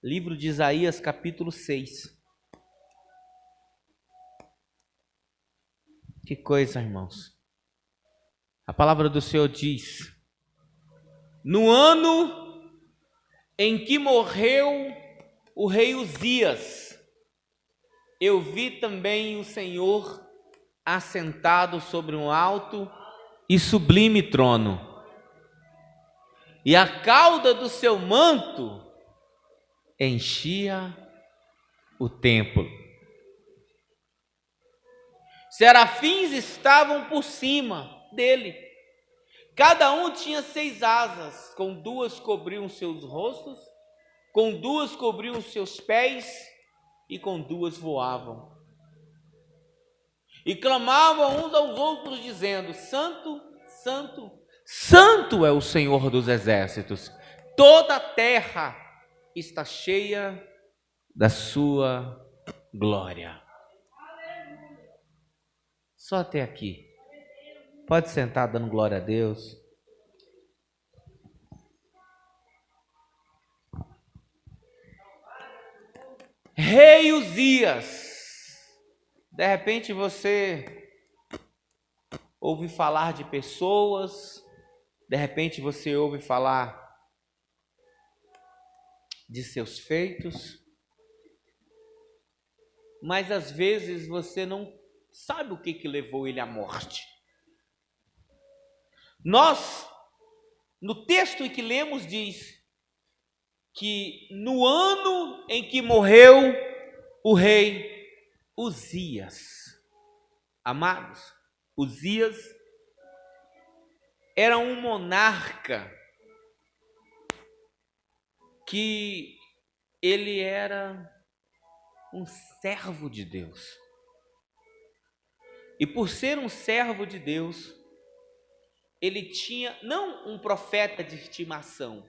Livro de Isaías, capítulo 6. Que coisa, irmãos. A palavra do Senhor diz: no ano em que morreu o rei Uzias, eu vi também o Senhor assentado sobre um alto e sublime trono, e a cauda do seu manto enchia o templo. Serafins estavam por cima dele. Cada um tinha 6 asas, com 2 cobriam seus rostos, com 2 cobriam seus pés, e com 2 voavam. E clamavam uns aos outros, dizendo: Santo, Santo, Santo é o Senhor dos exércitos. Toda a terra está cheia da sua glória. Só até aqui. Pode sentar dando glória a Deus. Rei Uzias. De repente você ouve falar de pessoas, de repente você ouve falar de seus feitos, mas às vezes você não sabe o que levou ele à morte. Nós, no texto em que lemos, diz que no ano em que morreu o rei Uzias, amados, Uzias era um monarca que ele era um servo de Deus. E por ser um servo de Deus, ele tinha não um profeta de estimação,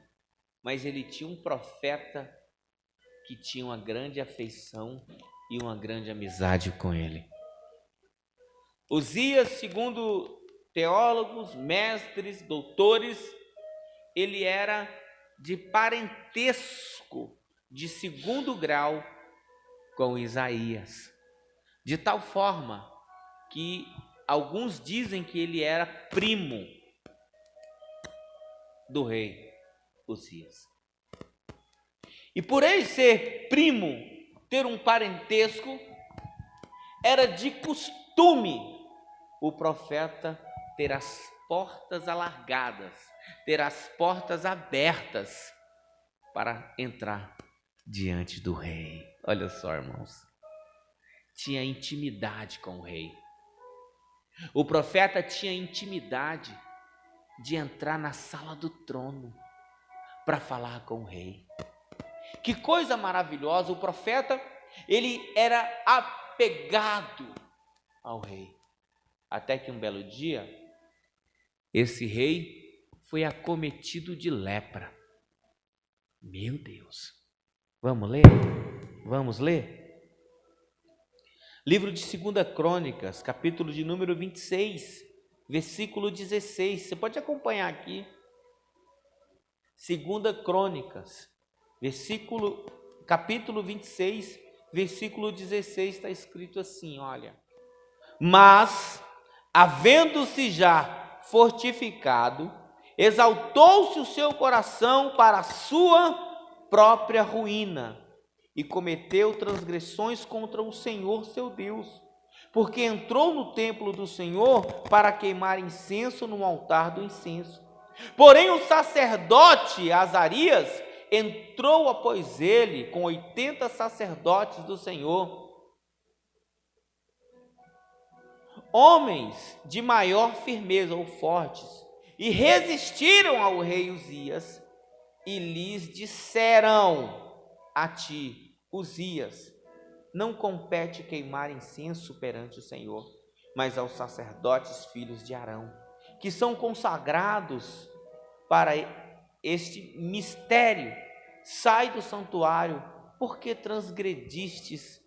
mas ele tinha um profeta que tinha uma grande afeição e uma grande amizade com ele. Uzias, segundo teólogos, mestres, doutores, ele era de parentesco de 2º grau com Isaías, de tal forma que alguns dizem que ele era primo do rei Uzias. E por ele ser primo, ter um parentesco, era de costume o profeta ter as portas alargadas, ter as portas abertas para entrar diante do rei. Olha só, irmãos, tinha intimidade com o rei. O profeta tinha intimidade de entrar na sala do trono para falar com o rei. Que coisa maravilhosa! O profeta, ele era apegado ao rei. Até que um belo dia, esse rei foi acometido de lepra. Meu Deus! Vamos ler? Vamos ler? Livro de 2 Crônicas, capítulo de número 26, versículo 16. Você pode acompanhar aqui. 2 Crônicas, capítulo 26, versículo 16, está escrito assim, olha. Mas, havendo-se já fortificado, exaltou-se o seu coração para a sua própria ruína, e cometeu transgressões contra o Senhor seu Deus, porque entrou no templo do Senhor para queimar incenso no altar do incenso. Porém o sacerdote Azarias entrou após ele com 80 sacerdotes do Senhor, homens de maior firmeza ou fortes, e resistiram ao rei Uzias, e lhes disseram: a ti, Uzias, não compete queimar incenso perante o Senhor, mas aos sacerdotes filhos de Arão, que são consagrados para este mistério. Sai do santuário, porque transgredistes,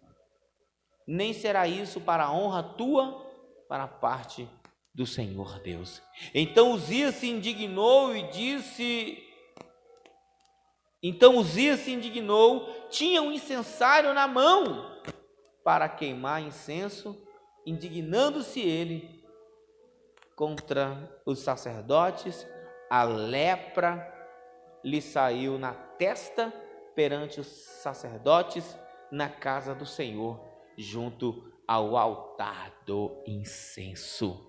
nem será isso para a honra tua, para a parte do Senhor Deus. Então Uzias se indignou e disse Então Uzias se indignou, tinha um incensário na mão para queimar incenso, indignando-se ele contra os sacerdotes, a lepra lhe saiu na testa perante os sacerdotes na casa do Senhor, junto ao altar do incenso.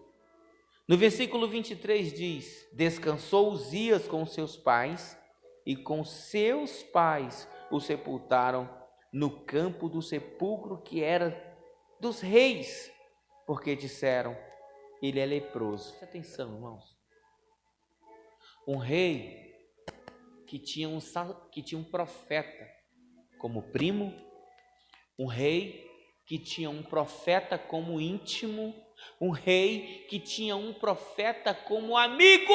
No versículo 23 diz: descansou Uzias com seus pais, e com seus pais o sepultaram no campo do sepulcro que era dos reis, porque disseram: ele é leproso. Presta atenção, irmãos. Um rei que tinha um profeta como primo, um rei que tinha um profeta como íntimo, um rei que tinha um profeta como amigo.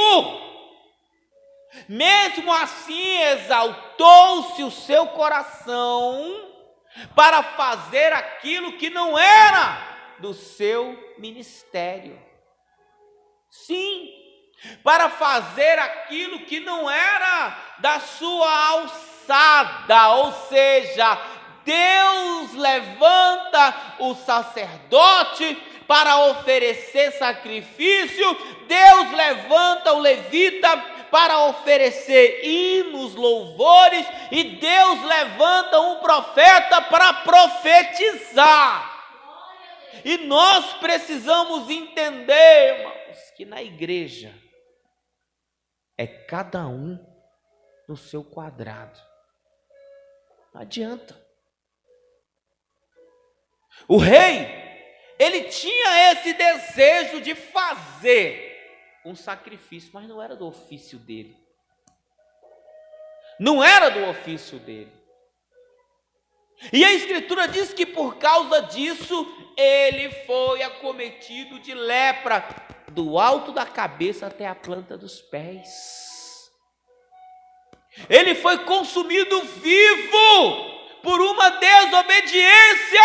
Mesmo assim, exaltou-se o seu coração para fazer aquilo que não era do seu ministério. Sim, para fazer aquilo que não era da sua alçada, ou seja, Deus levanta o sacerdote para oferecer sacrifício, Deus levanta o levita para oferecer hinos, louvores, e Deus levanta um profeta para profetizar. E nós precisamos entender, irmãos, que na igreja é cada um no seu quadrado. Não adianta. O rei, ele tinha esse desejo de fazer um sacrifício, mas não era do ofício dele. Não era do ofício dele. E a Escritura diz que por causa disso, ele foi acometido de lepra, do alto da cabeça até a planta dos pés. Ele foi consumido vivo por uma desobediência,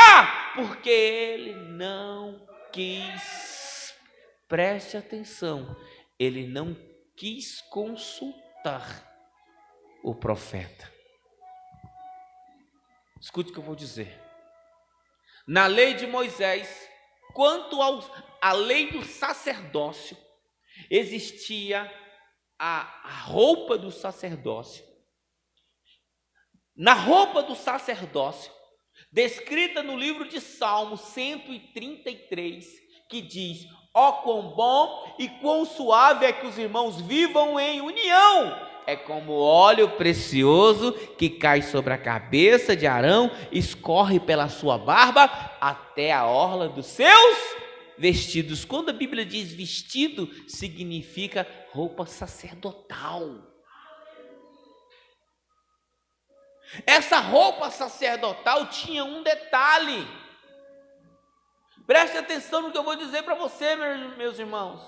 porque ele não quis, preste atenção, ele não quis consultar o profeta. Escute o que eu vou dizer. Na lei de Moisés, quanto à lei do sacerdócio, existia a roupa do sacerdócio. Na roupa do sacerdócio, descrita no livro de Salmos 133, que diz: ó quão bom e quão suave é que os irmãos vivam em união. É como óleo precioso que cai sobre a cabeça de Arão, escorre pela sua barba até a orla dos seus vestidos. Quando a Bíblia diz vestido, significa roupa sacerdotal. Essa roupa sacerdotal tinha um detalhe. Preste atenção no que eu vou dizer para você, meus irmãos.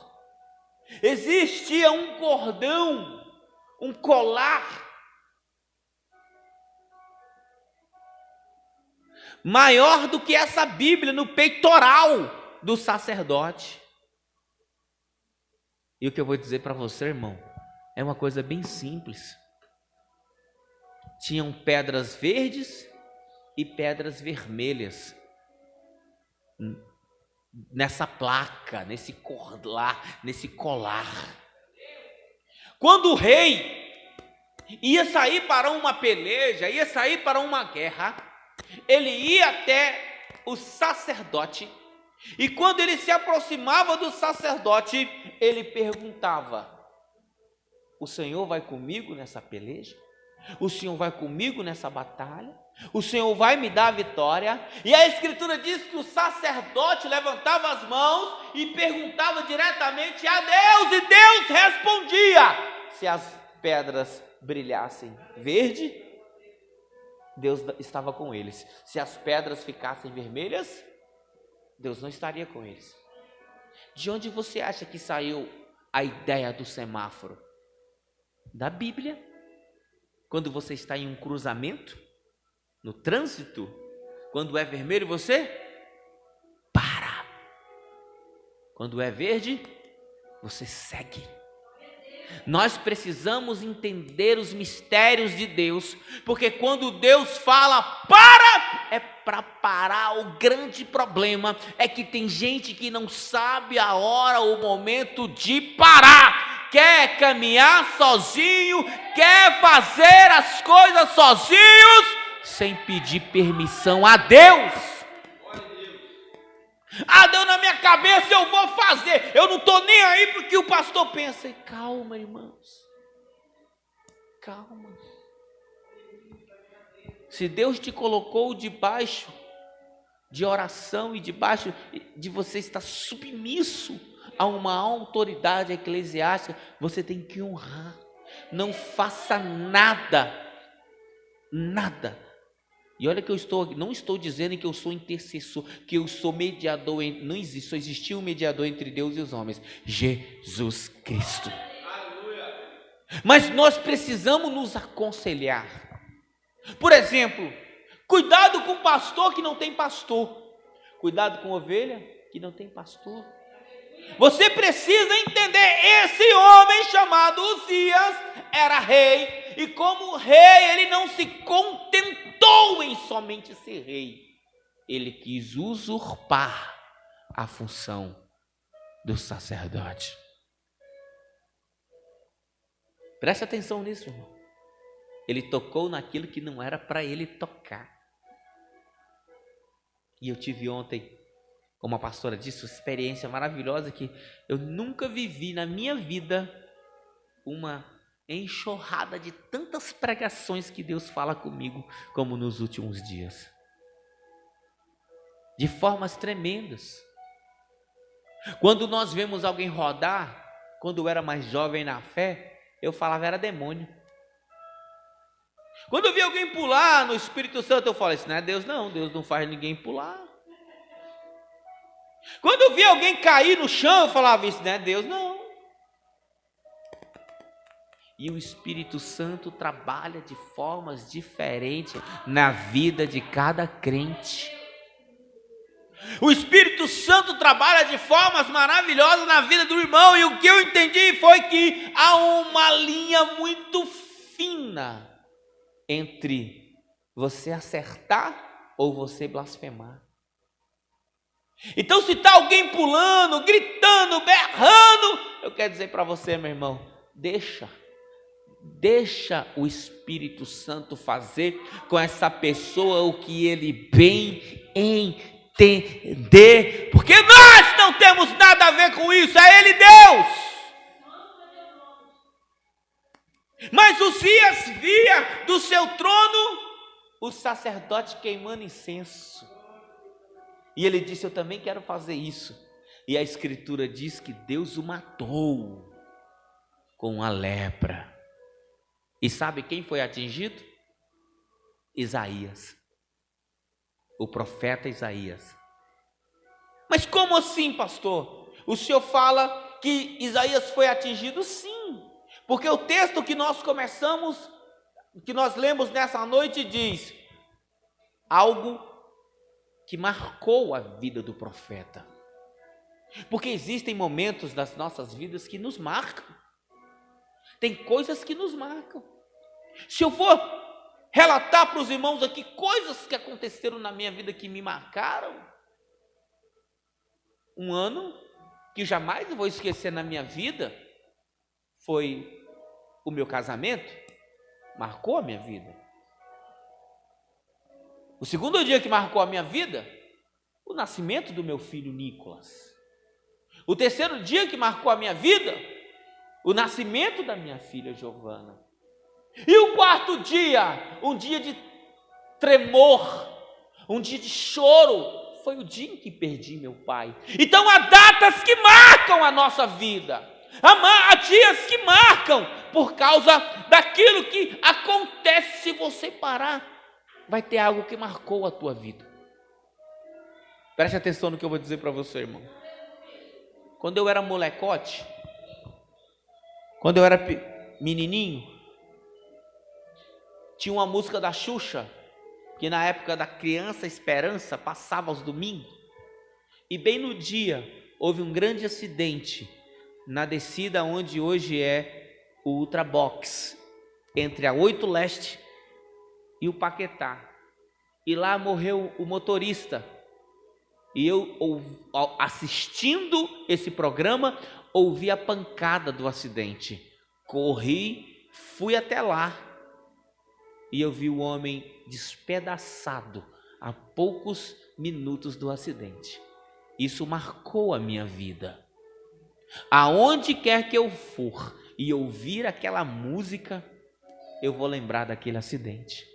Existia um cordão, um colar maior do que essa Bíblia no peitoral do sacerdote. E o que eu vou dizer para você, irmão, é uma coisa bem simples. Tinham pedras verdes e pedras vermelhas nessa placa, nesse colar. Quando o rei ia sair para uma peleja, ia sair para uma guerra, ele ia até o sacerdote, e quando ele se aproximava do sacerdote, ele perguntava: o Senhor vai comigo nessa peleja? O Senhor vai comigo nessa batalha? O Senhor vai me dar a vitória? E a Escritura diz que o sacerdote levantava as mãos e perguntava diretamente a Deus, e Deus respondia. Se as pedras brilhassem verde, Deus estava com eles. Se as pedras ficassem vermelhas, Deus não estaria com eles. De onde você acha que saiu a ideia do semáforo? Da Bíblia. Quando você está em um cruzamento, no trânsito, quando é vermelho, você para. Quando é verde, você segue. Nós precisamos entender os mistérios de Deus, porque quando Deus fala para, é para parar. O grande problema é que tem gente que não sabe a hora, o momento de parar. Quer caminhar sozinho, quer fazer as coisas sozinhos, sem pedir permissão a Deus. Deu na minha cabeça, eu vou fazer. Eu não estou nem aí porque o pastor pensa. Calma, irmãos. Calma. Se Deus te colocou debaixo de oração e debaixo de você estar submisso a uma autoridade eclesiástica, você tem que honrar. Não faça nada. E olha que não estou dizendo que eu sou intercessor, que eu sou mediador, não existe, só existiu um mediador entre Deus e os homens, Jesus Cristo. Mas nós precisamos nos aconselhar. Por exemplo, cuidado com pastor que não tem pastor, cuidado com ovelha que não tem pastor. Você precisa entender, esse homem chamado Uzias era rei, e como rei ele não se contentou em somente ser rei, ele quis usurpar a função do sacerdote. Preste atenção nisso, irmão. Ele tocou naquilo que não era para ele tocar. E eu tive ontem, como a pastora disse, uma experiência maravilhosa que eu nunca vivi na minha vida, uma enxurrada de tantas pregações que Deus fala comigo como nos últimos dias, de formas tremendas. Quando nós vemos alguém rodar, quando eu era mais jovem na fé, eu falava era demônio. Quando eu vi alguém pular no Espírito Santo, eu falei, isso não é Deus não, Deus não faz ninguém pular. Quando eu vi alguém cair no chão, eu falava, isso não é Deus não. E o Espírito Santo trabalha de formas diferentes na vida de cada crente. O Espírito Santo trabalha de formas maravilhosas na vida do irmão. E o que eu entendi foi que há uma linha muito fina entre você acertar ou você blasfemar. Então se está alguém pulando, gritando, berrando, eu quero dizer para você, meu irmão, deixa o Espírito Santo fazer com essa pessoa o que ele bem entender, porque nós não temos nada a ver com isso, é ele Deus. Mas Uzias via do seu trono o sacerdote queimando incenso, e ele disse, eu também quero fazer isso. E a escritura diz que Deus o matou com a lepra. E sabe quem foi atingido? Isaías, o profeta Isaías. Mas como assim, pastor? O senhor fala que Isaías foi atingido? Sim, porque o texto que nós começamos, que nós lemos nessa noite diz algo que marcou a vida do profeta. Porque existem momentos das nossas vidas que nos marcam. Tem coisas que nos marcam. Se eu for relatar para os irmãos aqui coisas que aconteceram na minha vida que me marcaram, um ano que jamais eu vou esquecer na minha vida foi o meu casamento, marcou a minha vida. O segundo dia que marcou a minha vida, o nascimento do meu filho Nicolas. O terceiro dia que marcou a minha vida, o nascimento da minha filha Giovana. E o quarto dia, um dia de tremor, um dia de choro, foi o dia em que perdi meu pai. Então há datas que marcam a nossa vida, há dias que marcam por causa daquilo que acontece. Se você parar, vai ter algo que marcou a tua vida. Preste atenção no que eu vou dizer para você, irmão. Quando eu era molecote, quando eu era menininho, tinha uma música da Xuxa, que na época da Criança Esperança passava aos domingos, e bem no dia houve um grande acidente na descida onde hoje é o Ultrabox, entre a 8 Leste e o Paquetá. E lá morreu o motorista. E eu, assistindo esse programa, ouvi a pancada do acidente. Corri, fui até lá. E eu vi o homem despedaçado a poucos minutos do acidente. Isso marcou a minha vida. Aonde quer que eu for e ouvir aquela música, eu vou lembrar daquele acidente.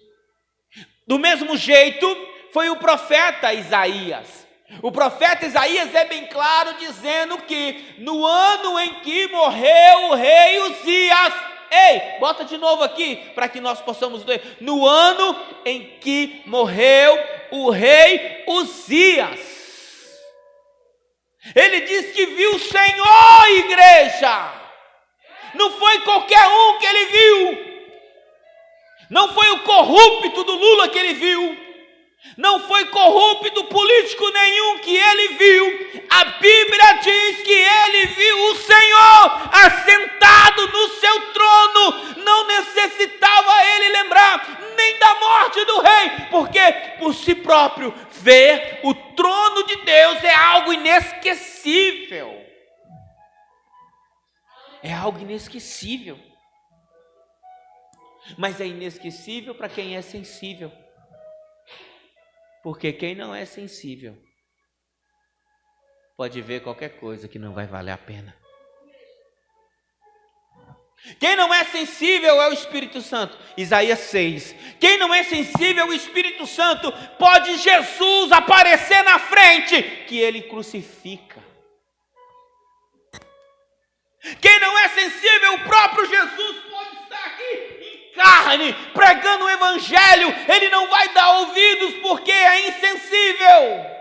Do mesmo jeito, foi o profeta Isaías. O profeta Isaías é bem claro dizendo que no ano em que morreu o rei Uzias, bota de novo aqui para que nós possamos ler. No ano em que morreu o rei Uzias, ele diz que viu o Senhor, igreja. Não foi qualquer um que ele viu. Não foi o corrupto do Lula que ele viu. Não foi corrupto político nenhum que ele viu. A Bíblia diz que ele viu o Senhor assentado no seu trono. Não necessitava ele lembrar nem da morte do rei, porque por si próprio ver o trono de Deus é algo inesquecível. É algo inesquecível. Mas é inesquecível para quem é sensível. Porque quem não é sensível pode ver qualquer coisa que não vai valer a pena. Quem não é sensível é o Espírito Santo. Isaías 6. Quem não é sensível ao Espírito Santo, pode Jesus aparecer na frente, que ele crucifica. Quem não é sensível, o próprio Jesus pode estar aqui em carne, pregando o Evangelho. Ele não vai dar ouvidos porque é insensível.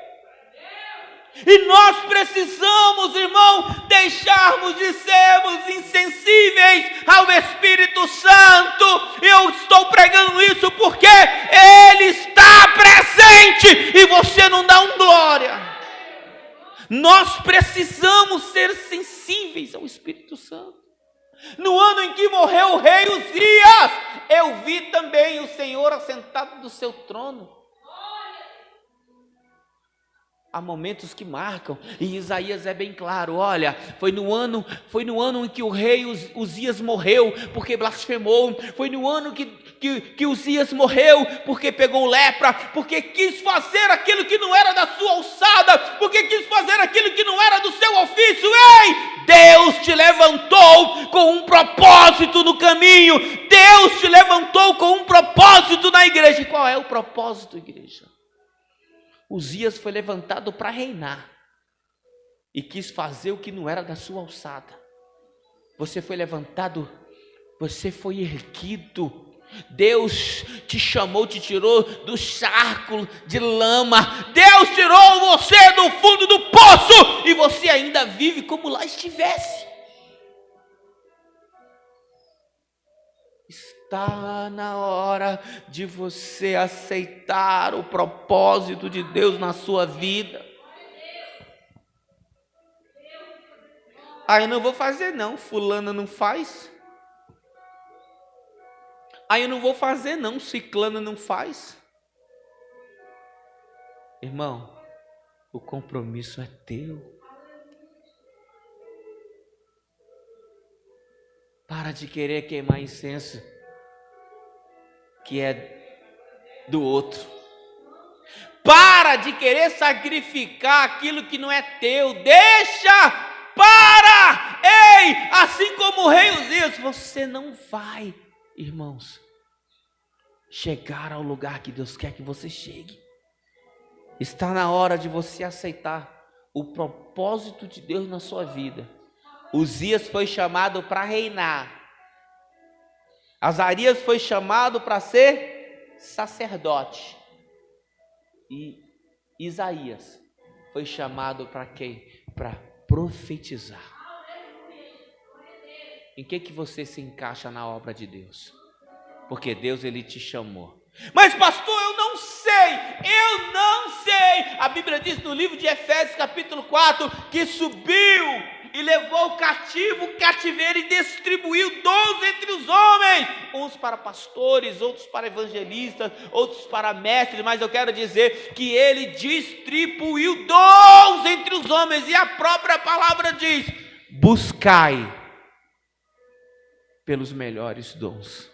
E nós precisamos, irmão, deixarmos de sermos insensíveis ao Espírito Santo. Eu estou pregando isso porque Ele está presente e você não dá glória. Nós precisamos ser sensíveis ao Espírito Santo. No ano em que morreu o rei Uzias, eu vi também o Senhor assentado no seu trono. Há momentos que marcam, e Isaías é bem claro. Olha, foi no ano em que o rei Uzias morreu, porque blasfemou. Foi no ano que Uzias morreu, porque pegou lepra, porque quis fazer aquilo que não era da sua alçada, porque quis fazer aquilo que não era do seu ofício. Deus te levantou com um propósito no caminho. Deus te levantou com um propósito na igreja. E qual é o propósito, igreja? Uzias foi levantado para reinar e quis fazer o que não era da sua alçada. Você foi levantado, você foi erguido. Deus te chamou, te tirou do charco de lama. Deus tirou você do fundo do poço e você ainda vive como lá estivesse. Está na hora de você aceitar o propósito de Deus na sua vida. Eu não vou fazer não, fulana não faz. Eu não vou fazer não, ciclana não faz. Irmão, o compromisso é teu. Para de querer queimar incenso que é do outro. Para de querer sacrificar aquilo que não é teu. Deixa, para. Assim como o rei Uzias, você não vai, irmãos, chegar ao lugar que Deus quer que você chegue. Está na hora de você aceitar o propósito de Deus na sua vida. Uzias foi chamado para reinar. Azarias foi chamado para ser sacerdote. E Isaías foi chamado para quê? Para profetizar. Em que você se encaixa na obra de Deus? Porque Deus, Ele te chamou. Mas pastor, eu não sei. A Bíblia diz no livro de Efésios capítulo 4 que subiu e levou o cativeiro e distribuiu dons entre os homens, uns para pastores, outros para evangelistas, outros para mestres, mas eu quero dizer que ele distribuiu dons entre os homens, e a própria palavra diz: buscai pelos melhores dons.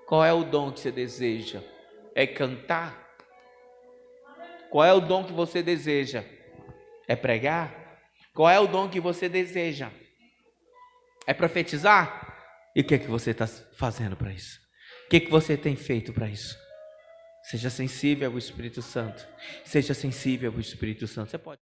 Qual é o dom que você deseja? É cantar? Qual é o dom que você deseja? É pregar? Qual é o dom que você deseja? É profetizar? E o que é que você está fazendo para isso? O que é que você tem feito para isso? Seja sensível ao Espírito Santo. Seja sensível ao Espírito Santo. Você pode